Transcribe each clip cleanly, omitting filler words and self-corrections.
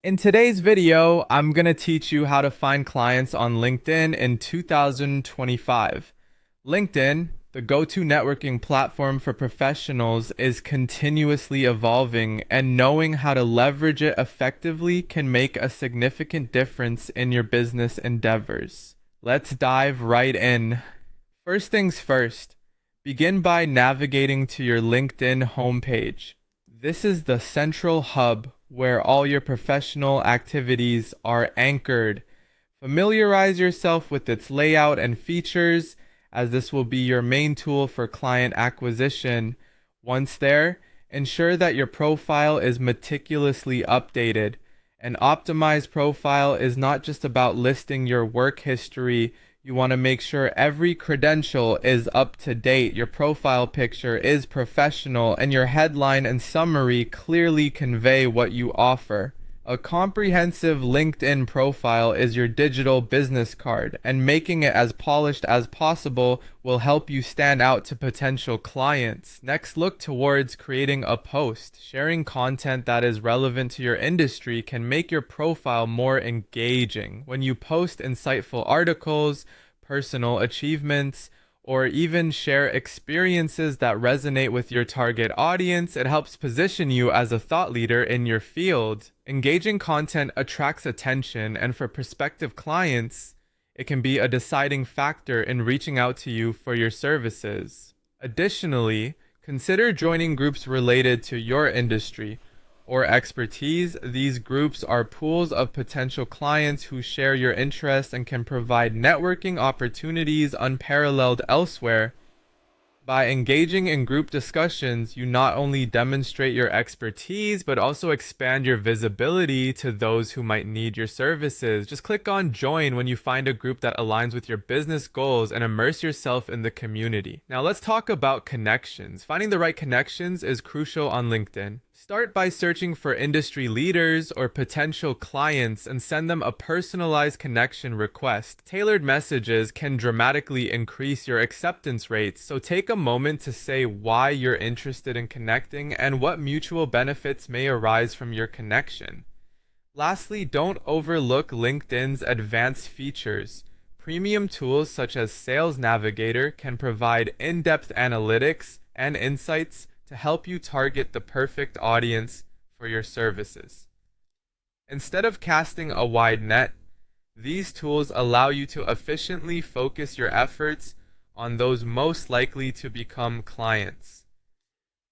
In today's video, I'm going to teach you how to find clients on LinkedIn in 2025. LinkedIn, the go-to networking platform for professionals, is continuously evolving, and knowing how to leverage it effectively can make a significant difference in your business endeavors. Let's dive right in. First things first, begin by navigating to your LinkedIn homepage. This is the central hub where all your professional activities are anchored. Familiarize yourself with its layout and features, as this will be your main tool for client acquisition. Once there, ensure that your profile is meticulously updated. An optimized profile is not just about listing your work history. You want to make sure every credential is up to date, your profile picture is professional, and your headline and summary clearly convey what you offer. A comprehensive LinkedIn profile is your digital business card, and making it as polished as possible will help you stand out to potential clients. Next, look towards creating a post. Sharing content that is relevant to your industry can make your profile more engaging. When you post insightful articles, personal achievements, or even share experiences that resonate with your target audience, it helps position you as a thought leader in your field. Engaging content attracts attention, and for prospective clients, it can be a deciding factor in reaching out to you for your services. Additionally, consider joining groups related to your industry or expertise. These groups are pools of potential clients who share your interests and can provide networking opportunities unparalleled elsewhere. By engaging in group discussions, you not only demonstrate your expertise, but also expand your visibility to those who might need your services. Just click on join when you find a group that aligns with your business goals and immerse yourself in the community. Now let's talk about connections. Finding the right connections is crucial on LinkedIn. Start by searching for industry leaders or potential clients and send them a personalized connection request. Tailored messages can dramatically increase your acceptance rates, so take a moment to say why you're interested in connecting and what mutual benefits may arise from your connection. Lastly, don't overlook LinkedIn's advanced features. Premium tools such as Sales Navigator can provide in-depth analytics and insights to help you target the perfect audience for your services. Instead of casting a wide net, these tools allow you to efficiently focus your efforts on those most likely to become clients.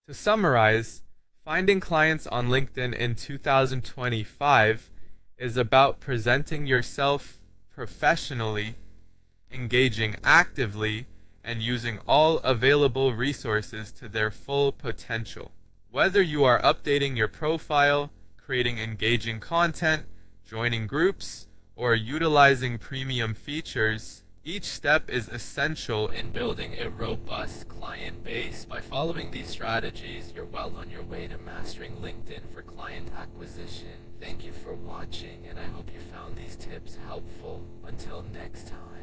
To summarize, finding clients on LinkedIn in 2025 is about presenting yourself professionally, engaging actively, and using all available resources to their full potential. Whether you are updating your profile, creating engaging content, joining groups, or utilizing premium features, each step is essential in building a robust client base. By following these strategies, you're well on your way to mastering LinkedIn for client acquisition. Thank you for watching, and I hope you found these tips helpful. Until next time.